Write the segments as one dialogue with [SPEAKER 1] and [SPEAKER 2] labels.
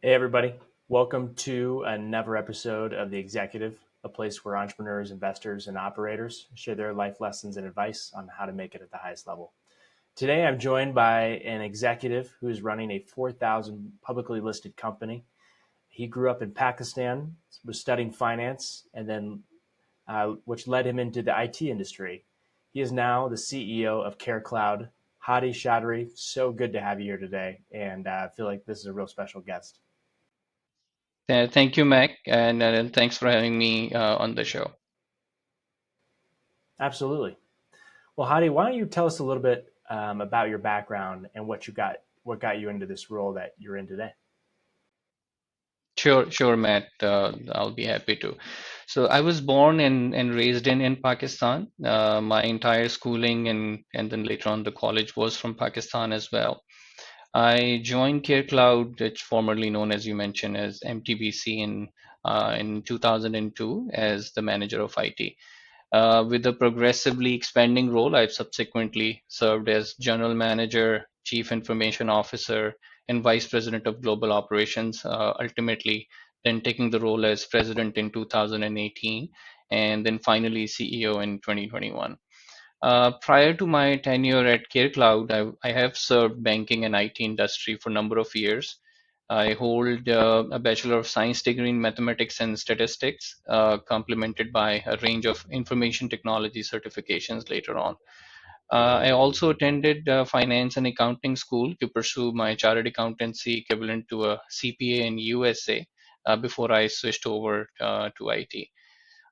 [SPEAKER 1] Hey, everybody. Welcome to another episode of The Executive, a place where entrepreneurs, investors, and operators share their life lessons and advice on how to make it at the highest level. Today, I'm joined by an executive who is running a 4,000 publicly listed company. He grew up in Pakistan, was studying finance, and then which led him into the IT industry. He is now the CEO of CareCloud. Hadi Chaudhry, so good to have you here today, and I feel like this is a real special guest.
[SPEAKER 2] Thank you, Mac, and thanks for having me on the show.
[SPEAKER 1] Absolutely. Well, Hadi, why don't you tell us a little bit about your background and what got you into this role that you're in today?
[SPEAKER 2] Sure, Matt. I'll be happy to. So I was born and raised in Pakistan. My entire schooling and then later on the college was from Pakistan as well. I joined CareCloud, which formerly known as you mentioned as MTBC in 2002 as the manager of IT. With a progressively expanding role, I've subsequently served as general manager, chief information officer, and vice president of global operations, ultimately then taking the role as president in 2018, and then finally CEO in 2021. Prior to my tenure at CareCloud, I have served banking and IT industry for a number of years. I hold a Bachelor of Science degree in Mathematics and Statistics, complemented by a range of information technology certifications later on. I also attended finance and accounting school to pursue my chartered accountancy equivalent to a CPA in USA before I switched over to IT.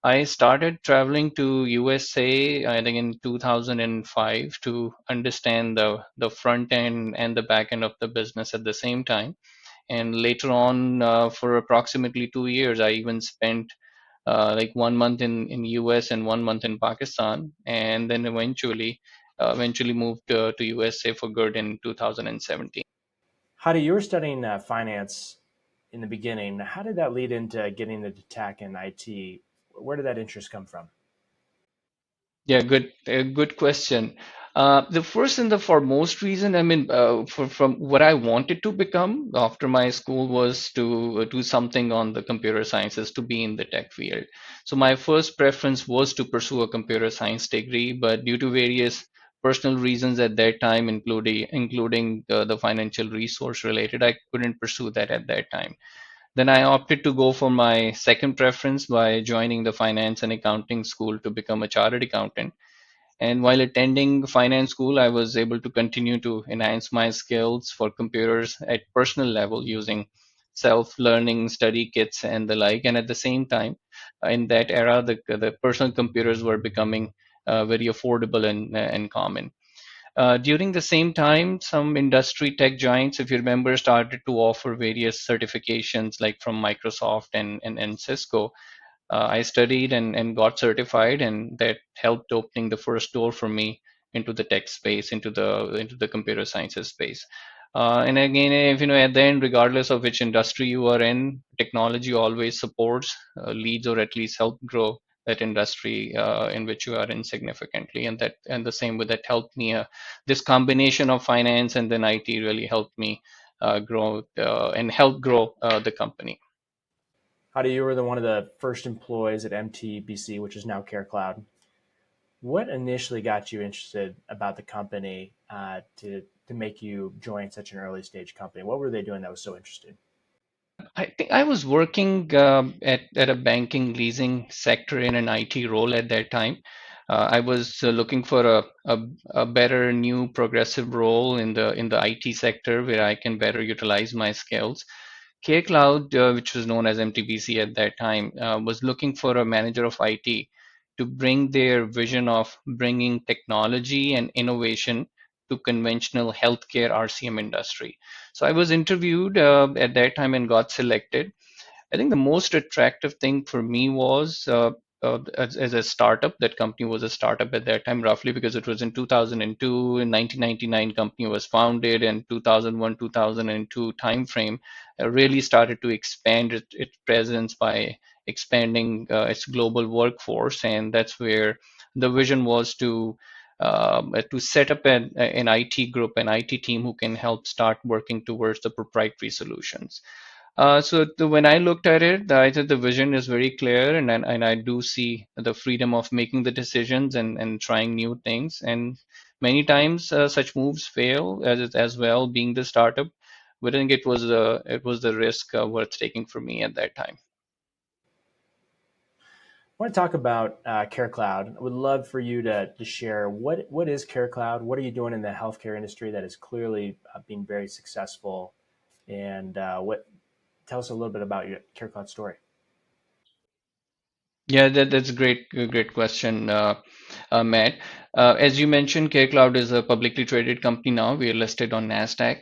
[SPEAKER 2] I started traveling to USA, I think in 2005 to understand the front end and the back end of the business at the same time. And later on, for approximately 2 years, I even spent like 1 month in US and 1 month in Pakistan, and then eventually moved to USA for good in 2017.
[SPEAKER 1] Hadi, you were studying finance in the beginning. How did that lead into getting into tech and IT? Where did that interest come from?
[SPEAKER 2] Yeah, good question. The first and the foremost reason, I mean, from what I wanted to become after my school was to do something on the computer sciences, to be in the tech field. So my first preference was to pursue a computer science degree, but due to various personal reasons at that time, including the financial resource related, I couldn't pursue that at that time. Then I opted to go for my second preference by joining the finance and accounting school to become a chartered accountant. And while attending finance school, I was able to continue to enhance my skills for computers at personal level using self-learning study kits and the like. And at the same time, in that era, the personal computers were becoming very affordable and common. During the same time, some industry tech giants, if you remember, started to offer various certifications like from Microsoft and Cisco. I studied and got certified, and that helped opening the first door for me into the tech space, into the computer sciences space. And again, if you know, at the end, regardless of which industry you are in, technology always supports, leads, or at least help grow that industry in which you are in significantly. And the same with that helped me. This combination of finance and then IT really helped me grow and help grow the company.
[SPEAKER 1] Hadi, you were one of the first employees at MTBC, which is now CareCloud. What initially got you interested about the company to make you join such an early stage company? What were they doing that was so interesting?
[SPEAKER 2] I think I was working at a banking leasing sector in an IT role at that time. I was looking for a better new progressive role in the IT sector where I can better utilize my skills. CareCloud, which was known as MTBC at that time, was looking for a manager of IT to bring their vision of bringing technology and innovation to conventional healthcare RCM industry. So I was interviewed at that time and got selected. I think the most attractive thing for me was as a startup. That company was a startup at that time, roughly because it was in 2002. In 1999, company was founded, and 2001, 2002 timeframe really started to expand its presence by expanding its global workforce, and that's where the vision was to set up an IT group, an IT team who can help start working towards the proprietary solutions. When I looked at it, I thought the vision is very clear, and I do see the freedom of making the decisions and trying new things. And many times such moves fail as well, being the startup. But I think it was the risk worth taking for me at that time.
[SPEAKER 1] I want to talk about CareCloud. I would love for you to share what is CareCloud? What are you doing in the healthcare industry that is clearly being very successful? And what tell us a little bit about your CareCloud story.
[SPEAKER 2] Yeah, that's a great question, Matt. As you mentioned, CareCloud is a publicly traded company now. We are listed on NASDAQ.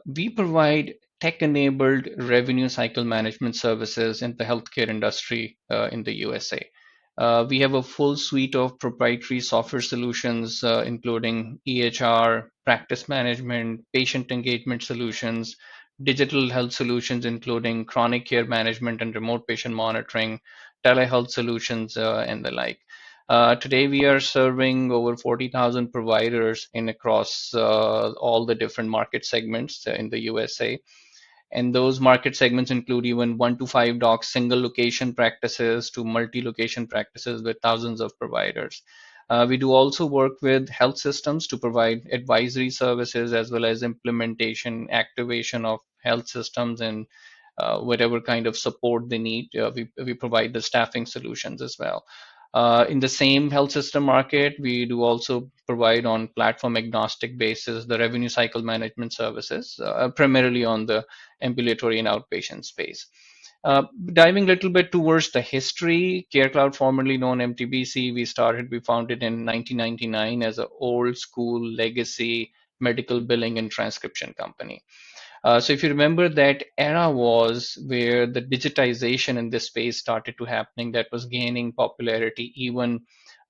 [SPEAKER 2] We provide tech-enabled revenue cycle management services in the healthcare industry in the USA. We have a full suite of proprietary software solutions, including EHR, practice management, patient engagement solutions, digital health solutions, including chronic care management and remote patient monitoring, telehealth solutions, and the like. Today, we are serving over 40,000 providers in across all the different market segments in the USA. And those market segments include even 1 to 5 doc single location practices to multi location practices with thousands of providers. We do also work with health systems to provide advisory services as well as implementation, activation of health systems, and whatever kind of support they need. We provide the staffing solutions as well. In the same health system market, we do also provide on platform agnostic basis the revenue cycle management services, primarily on the ambulatory and outpatient space. Diving a little bit towards the history, CareCloud, formerly known MTBC, we founded in 1999 as an old school legacy medical billing and transcription company. So if you remember, that era was where the digitization in this space started to happening, that was gaining popularity. Even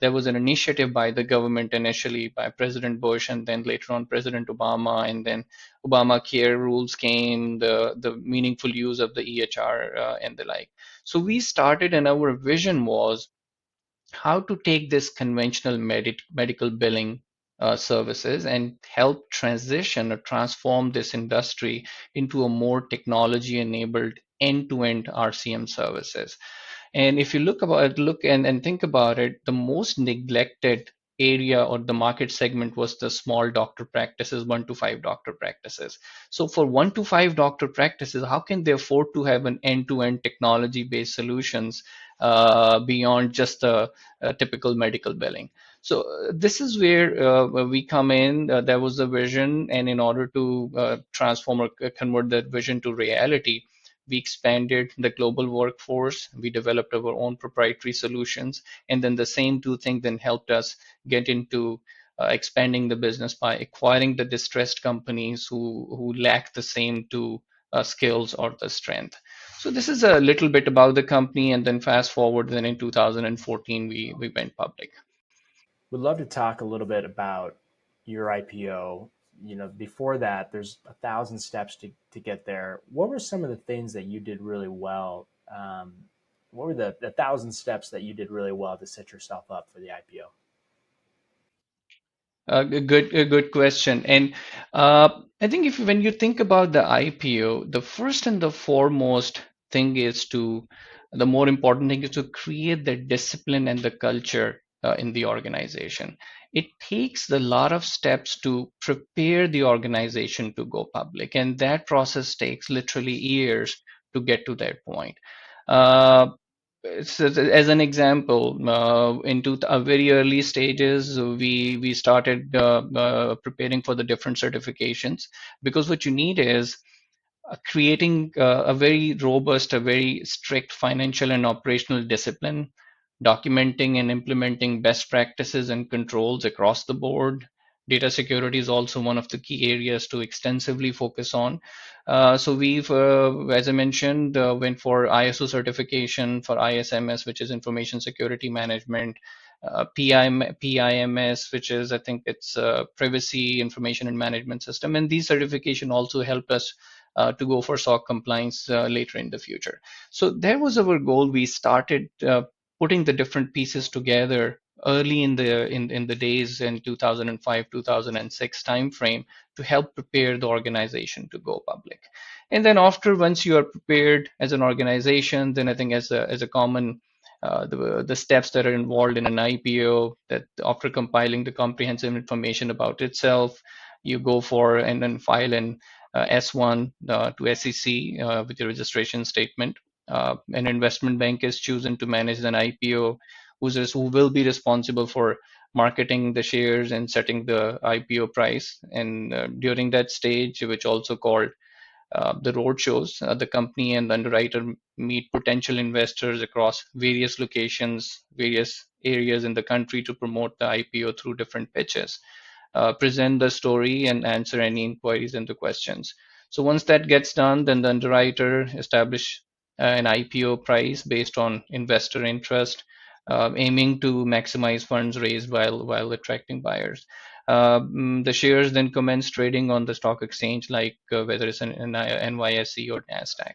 [SPEAKER 2] there was an initiative by the government initially by President Bush, and then later on President Obama, and then Obamacare rules came, the meaningful use of the EHR and the like. So we started, and our vision was how to take this conventional medical billing services and help transition or transform this industry into a more technology enabled end-to-end RCM services. And if you look and think about it, the most neglected area or the market segment was the small doctor practices, 1 to 5 doctor practices. So for 1 to 5 doctor practices, how can they afford to have an end-to-end technology-based solutions beyond just a typical medical billing? So this is where we come in. There was a vision, and in order to transform or convert that vision to reality, we expanded the global workforce. We developed our own proprietary solutions, and then the same two things then helped us get into expanding the business by acquiring the distressed companies who lack the same two skills or the strength. So this is a little bit about the company, and then fast forward, then in 2014 we went public.
[SPEAKER 1] Would love to talk a little bit about your IPO. You know, before that, there's 1,000 steps to get there. What were some of the things that you did really well? What were the 1,000 steps that you did really well to set yourself up for the IPO?
[SPEAKER 2] A good question. And I think if when you think about the IPO, the first and the foremost thing is the more important thing is to create the discipline and the culture in the organization. It takes a lot of steps to prepare the organization to go public, and that process takes literally years to get to that point. Uh, so as an example, into very early stages, we started preparing for the different certifications, because what you need is creating a very robust, a very strict financial and operational discipline, documenting and implementing best practices and controls across the board. Data security is also one of the key areas to extensively focus on. So we've, as I mentioned, went for ISO certification for ISMS, which is Information Security Management, PIMS, which is, I think it's Privacy Information and Management System. And these certification also help us to go for SOC compliance later in the future. So that was our goal. We started putting the different pieces together early in the days in 2005 2006 timeframe to help prepare the organization to go public. And then after, once you are prepared as an organization, then I think as a common the steps that are involved in an IPO, that after compiling the comprehensive information about itself, you go for and then file an S1 to SEC with your registration statement. An investment bank is chosen to manage an IPO, who will be responsible for marketing the shares and setting the IPO price. And during that stage, which also called the roadshows, the company and the underwriter meet potential investors across various locations, various areas in the country to promote the IPO through different pitches, present the story, and answer any inquiries and the questions. So once that gets done, then the underwriter establish an IPO price based on investor interest, aiming to maximize funds raised while attracting buyers. The shares then commence trading on the stock exchange, like whether it's an NYSE or NASDAQ.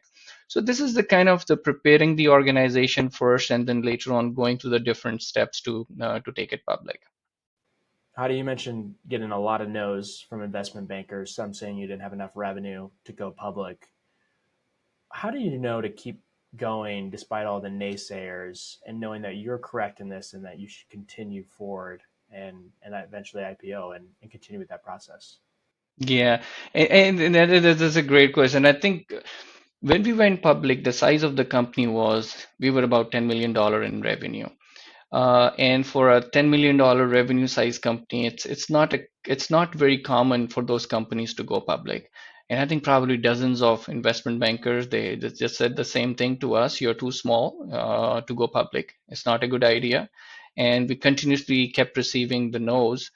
[SPEAKER 2] So this is the kind of the preparing the organization first, and then later on going through the different steps to take it public.
[SPEAKER 1] How do you mention getting a lot of no's from investment bankers, some saying you didn't have enough revenue to go public? How do you know to keep going despite all the naysayers and knowing that you're correct in this and that you should continue forward and eventually IPO and continue with that process?
[SPEAKER 2] Yeah, and that's a great question. I think when we went public, the size of the company was we were about $10 million in revenue. And for a $10 million revenue size company, it's not very common for those companies to go public. And I think probably dozens of investment bankers they just said the same thing to us: "You're too small to go public. It's not a good idea." And we continuously kept receiving the no's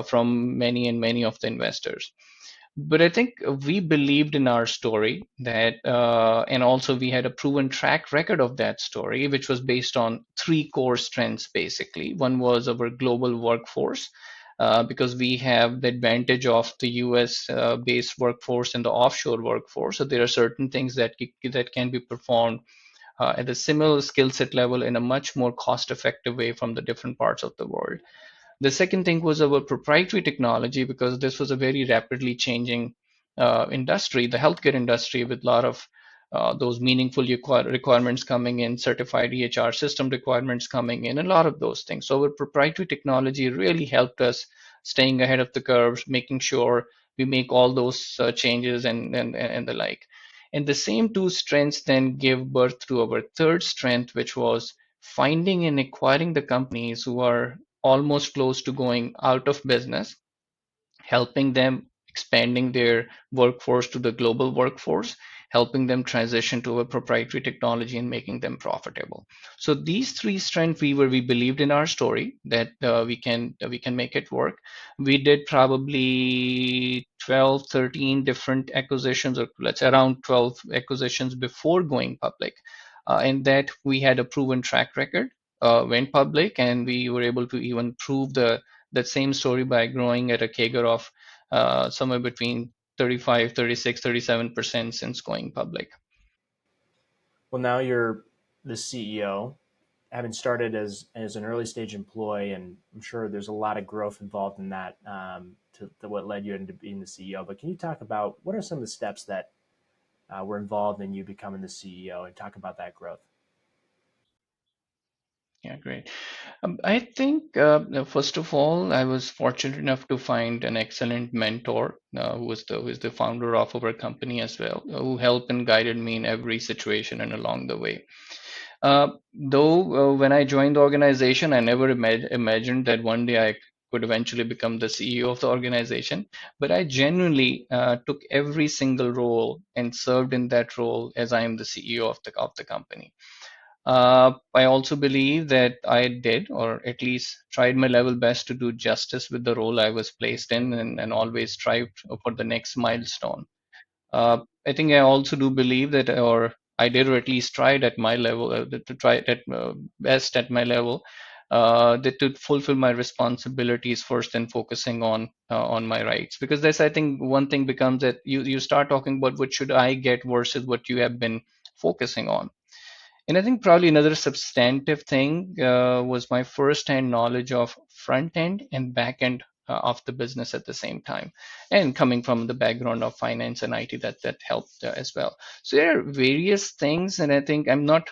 [SPEAKER 2] from many and many of the investors. But I think we believed in our story that, and also we had a proven track record of that story, which was based on three core strengths basically. One was our global workforce, because we have the advantage of the US based workforce and the offshore workforce. So there are certain things that can be performed at a similar skill set level in a much more cost effective way from the different parts of the world. The second thing was our proprietary technology, because this was a very rapidly changing industry, the healthcare industry, with a lot of those meaningful requirements coming in, certified EHR system requirements coming in, a lot of those things. So our proprietary technology really helped us staying ahead of the curves, making sure we make all those changes and the like. And the same two strengths then give birth to our third strength, which was finding and acquiring the companies who are almost close to going out of business, helping them expanding their workforce to the global workforce, helping them transition to a proprietary technology and making them profitable. So these three strengths we believed in our story that we can make it work. We did probably 12, 13 different acquisitions, or let's say around 12 acquisitions before going public. And that we had a proven track record, went public, and we were able to even prove that same story by growing at a CAGR of somewhere between 35, 36, 37% since going public.
[SPEAKER 1] Well, now you're the CEO, having started as an early stage employee, and I'm sure there's a lot of growth involved in that to what led you into being the CEO. But can you talk about what are some of the steps that were involved in you becoming the CEO and talk about that growth?
[SPEAKER 2] Yeah, great. I think, first of all, I was fortunate enough to find an excellent mentor who is the founder of our company as well, who helped and guided me in every situation and along the way. Though when I joined the organization, I never imagined that one day I could eventually become the CEO of the organization. But I genuinely took every single role and served in that role as I am the CEO of the company. I also believe that I did, or at least tried my level best to do justice with the role I was placed in, and always strived for the next milestone. I think I also do believe that, or I did, or at least tried at my level, to try at best at my level, that to fulfill my responsibilities first and focusing on my rights. Because this, I think, one thing becomes that you start talking about what should I get versus what you have been focusing on. And I think probably another substantive thing was my first-hand knowledge of front-end and back-end of the business at the same time, and coming from the background of finance and IT, that helped as well. So there are various things, and I think I'm not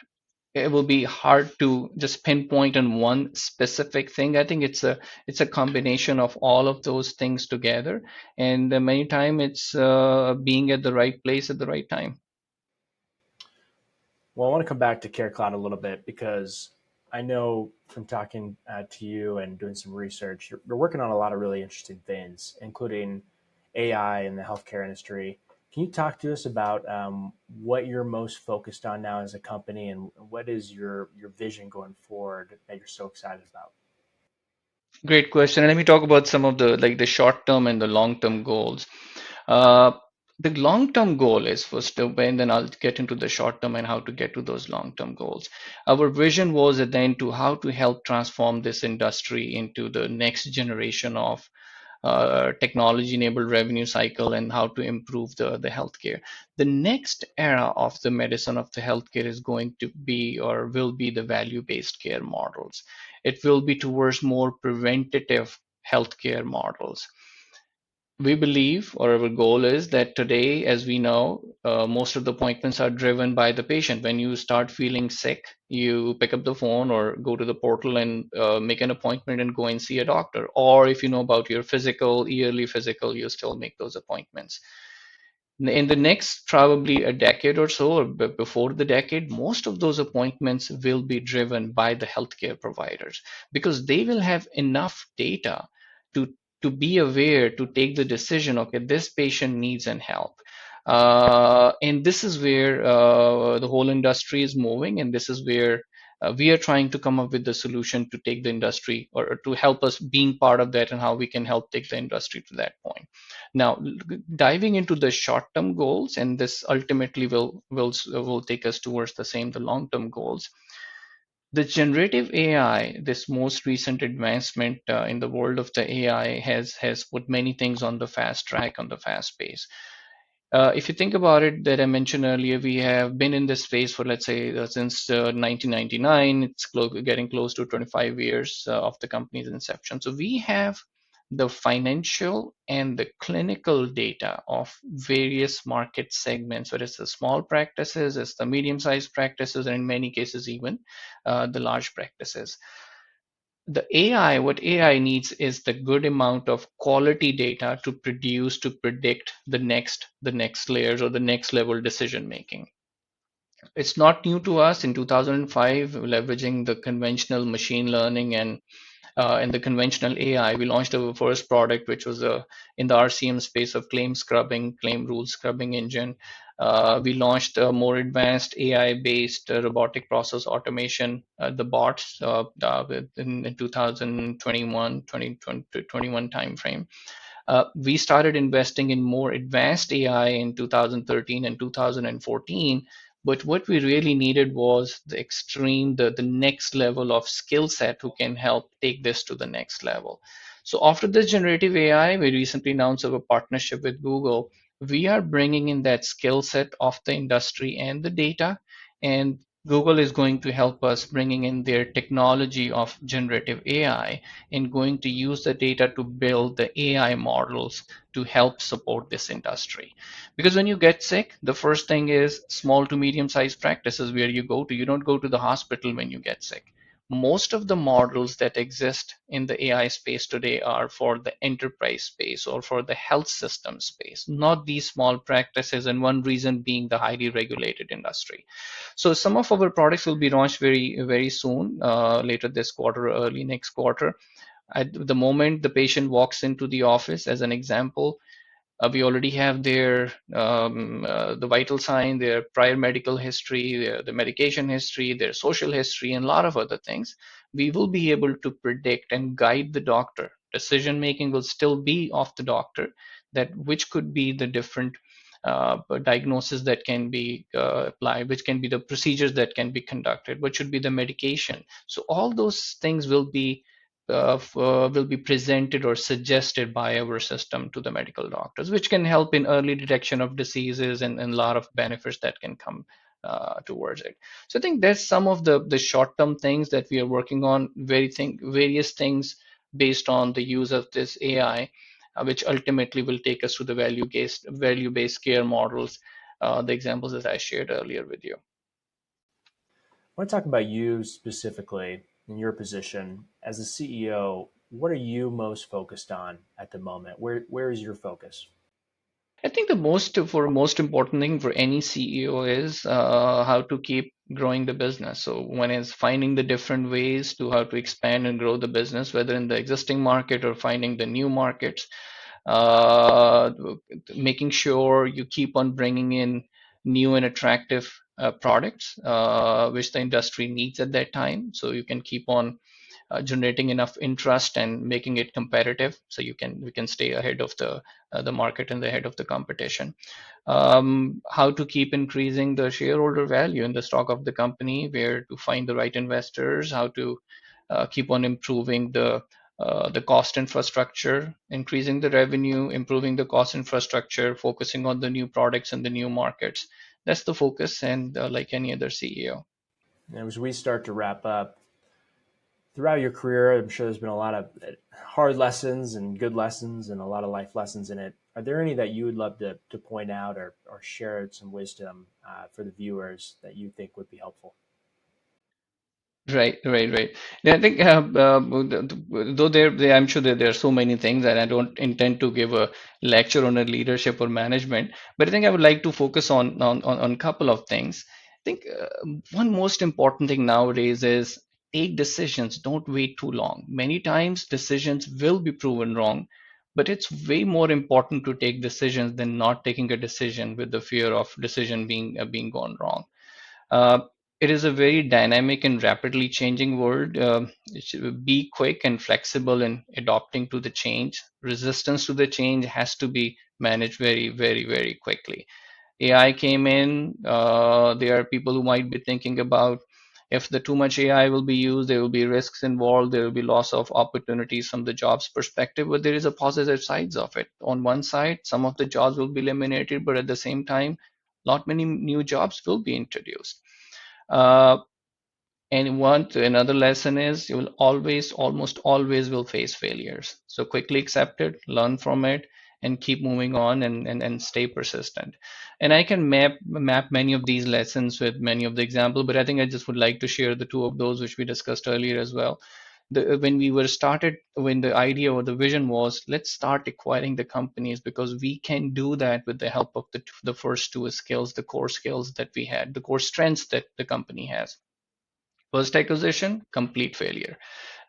[SPEAKER 2] it will be hard to just pinpoint on one specific thing. I think it's a combination of all of those things together, and many time it's being at the right place at the right time.
[SPEAKER 1] Well, I want to come back to CareCloud a little bit because I know from talking to you and doing some research, you're working on a lot of really interesting things, including AI in the healthcare industry. Can you talk to us about what you're most focused on now as a company, and what is your vision going forward that you're so excited about?
[SPEAKER 2] Great question. And let me talk about some of the like the short term and the long term goals. Uh, the long term goal is first, and then I'll get into the short term and how to get to those long term goals. Our vision was then to how to help transform this industry into the next generation of technology enabled revenue cycle, and how to improve the healthcare. The next era of the medicine of the healthcare is going to be or will be the value based care models. It will be towards more preventative healthcare models. We believe, or our goal is that today, as we know, most of the appointments are driven by the patient. When you start feeling sick, you pick up the phone or go to the portal and make an appointment and go and see a doctor. Or if you know about your physical, yearly physical, you still make those appointments. In the next probably a decade or so, or before the decade, most of those appointments will be driven by the healthcare providers, because they will have enough data to be aware to take the decision. Okay, this patient needs an help, and this is where the whole industry is moving, and this is where we are trying to come up with the solution to take the industry, or to help us being part of that, and how we can help take the industry to that point. Now, diving into the short-term goals, and this ultimately will take us towards the long-term goals. The generative AI, this most recent advancement in the world of the AI, has put many things on the fast track, on the fast pace. If you think about it, that I mentioned earlier, we have been in this space for, let's say, since 1999. It's getting close to 25 years of the company's inception. So we have the financial and the clinical data of various market segments, whether it's the small practices, it's the medium-sized practices, and in many cases even the large practices. The AI, what AI needs is the good amount of quality data to predict the next layers or the next level decision making. It's not new to us. In 2005, leveraging the conventional machine learning and the conventional AI, we launched our first product, which was in the RCM space of claim scrubbing, claim rule scrubbing engine. We launched a more advanced AI-based robotic process automation, the bots, in 2021, 2021 timeframe. We started investing in more advanced AI in 2013 and 2014. But what we really needed was the next level of skill set who can help take this to the next level. So after this generative AI, we recently announced our partnership with Google. We are bringing in that skill set of the industry and the data, and Google is going to help us bringing in their technology of generative AI, and going to use the data to build the AI models to help support this industry. Because when you get sick, the first thing is small to medium sized practices where you go to. You don't go to the hospital when you get sick. Most of the models that exist in the AI space today are for the enterprise space or for the health system space, not these small practices, and one reason being the highly regulated industry. So some of our products will be launched very, very soon, later this quarter, early next quarter. At the moment the patient walks into the office, as an example, we already have their the vital sign, their prior medical history, the medication history, their social history, and a lot of other things. We will be able to predict and guide the doctor. Decision making will still be of the doctor, that which could be the different diagnosis that can be applied, which can be the procedures that can be conducted, what should be the medication. So all those things will be presented or suggested by our system to the medical doctors, which can help in early detection of diseases, and a lot of benefits that can come towards it. So I think that's some of the short-term things that we are working on. Various things based on the use of this AI, which ultimately will take us to the value-based care models, the examples that I shared earlier with you.
[SPEAKER 1] I want to talk about you specifically in your position as a CEO. What are you most focused on at the moment? Where is your focus?
[SPEAKER 2] I think the most important thing for any CEO is how to keep growing the business. So one is finding the different ways to how to expand and grow the business, whether in the existing market or finding the new markets. Uh, Making sure you keep on bringing in new and attractive products, which the industry needs at that time. So you can keep on generating enough interest and making it competitive, so we can stay ahead of the market and ahead of the competition. How to keep increasing the shareholder value in the stock of the company, where to find the right investors, how to keep on improving the cost infrastructure, increasing the revenue, improving the cost infrastructure, focusing on the new products and the new markets. That's the focus, and like any other CEO.
[SPEAKER 1] And as we start to wrap up, throughout your career, I'm sure there's been a lot of hard lessons and good lessons and a lot of life lessons in it. Are there any that you would love to point out or share some wisdom for the viewers that you think would be helpful?
[SPEAKER 2] Right, right, right. Yeah, I think though I'm sure that there are so many things, and I don't intend to give a lecture on a leadership or management, but I think I would like to focus on a couple of things. I think one most important thing nowadays is take decisions. Don't wait too long. Many times decisions will be proven wrong, but it's way more important to take decisions than not taking a decision with the fear of decision being gone wrong. uh, it is a very dynamic and rapidly changing world. It should be quick and flexible in adopting to the change. Resistance to the change has to be managed very, very, very quickly. AI came in. There are people who might be thinking about if the too much AI will be used, there will be risks involved. There will be loss of opportunities from the jobs perspective. But there is a positive sides of it. On one side, some of the jobs will be eliminated, but at the same time, not many new jobs will be introduced. Uh, and another lesson is you will almost always will face failures. So quickly accept it, learn from it, and keep moving on, and stay persistent. And I can map many of these lessons with many of the examples, but I think I just would like to share the two of those which we discussed earlier as well. When the idea or the vision was, let's start acquiring the companies, because we can do that with the help of the first two skills, the core skills that we had, the core strengths that the company has. First acquisition, complete failure.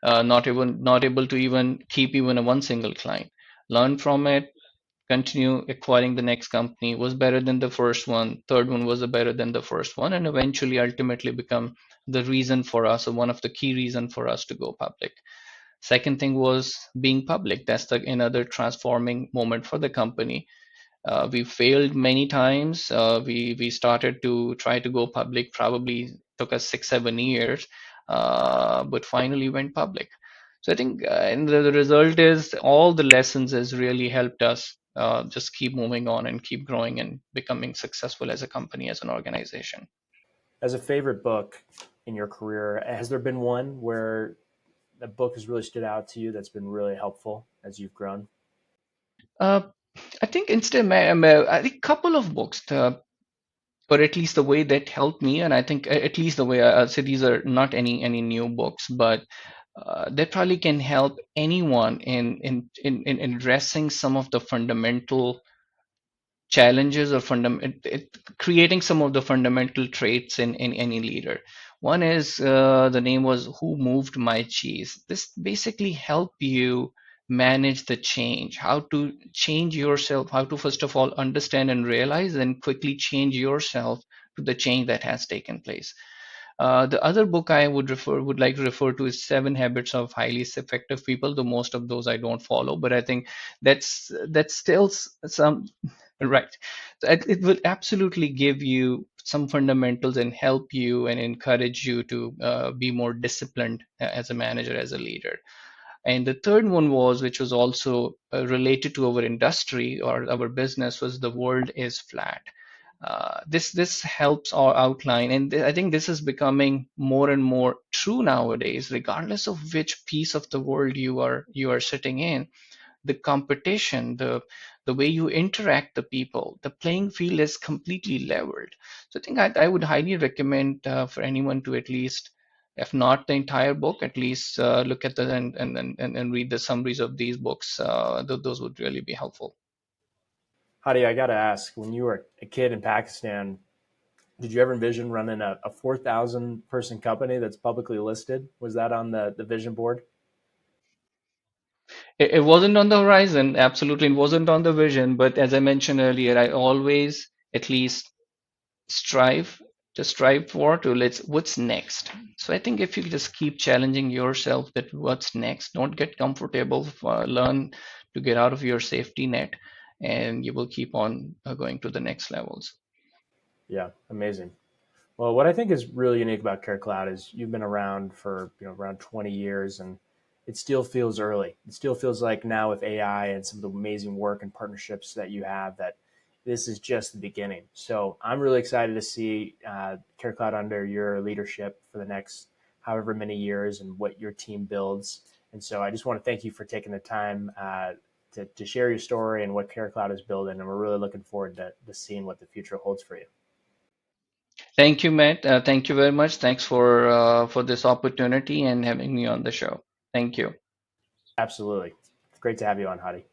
[SPEAKER 2] Not able to even keep even a one single client. Learn from it, continue acquiring the next company, was better than the first one. Third one was better than the first one, and eventually ultimately become the reason for us, or one of the key reason for us to go public. Second thing was being public. That's another transforming moment for the company. We failed many times. We started to try to go public. Probably took us 6 7 years, but finally went public. So I think, and the result is all the lessons has really helped us just keep moving on and keep growing and becoming successful as a company, as an organization.
[SPEAKER 1] As a favorite book in your career, has there been one where the book has really stood out to you that's been really helpful as you've grown?
[SPEAKER 2] Uh, I think instead, I think couple of books. Or at least the way that helped me, and I think at least the way I say, these are not any new books, but that probably can help anyone in addressing some of the fundamental challenges, or creating some of the fundamental traits in any leader. One is, the name was Who Moved My Cheese. This basically help you manage the change, how to change yourself, how to first of all understand and realize, and quickly change yourself to the change that has taken place. The other book I would like to refer to is Seven Habits of Highly Effective People. Though most of those I don't follow, but I think that's still some right. So it will absolutely give you some fundamentals and help you and encourage you to be more disciplined as a manager, as a leader. And the third one was, which was also related to our industry or our business, was The World is Flat. This helps our outline, and I think this is becoming more and more true nowadays, regardless of which piece of the world you are sitting in. The competition, the way you interact the people, the playing field is completely leveled. So I think I would highly recommend for anyone to at least, if not the entire book, at least look at the and read the summaries of these books. Those would really be helpful.
[SPEAKER 1] Hadi, I got to ask, when you were a kid in Pakistan, did you ever envision running a 4,000 person company that's publicly listed? Was that on the vision board?
[SPEAKER 2] It wasn't on the horizon, absolutely, it wasn't on the vision, but as I mentioned earlier, I always at least strive strive for to let's what's next. So I think if you just keep challenging yourself that what's next, don't get comfortable, learn to get out of your safety net, and you will keep on going to the next levels.
[SPEAKER 1] Yeah, amazing. Well, what I think is really unique about CareCloud is you've been around for around 20 years, and it still feels early. It still feels like now with AI and some of the amazing work and partnerships that you have that this is just the beginning. So I'm really excited to see CareCloud under your leadership for the next however many years and what your team builds. And so I just want to thank you for taking the time to share your story and what CareCloud is building. And we're really looking forward to seeing what the future holds for you.
[SPEAKER 2] Thank you, Matt. Thank you very much. Thanks for this opportunity and having me on the show. Thank you.
[SPEAKER 1] Absolutely. It's great to have you on, Hadi.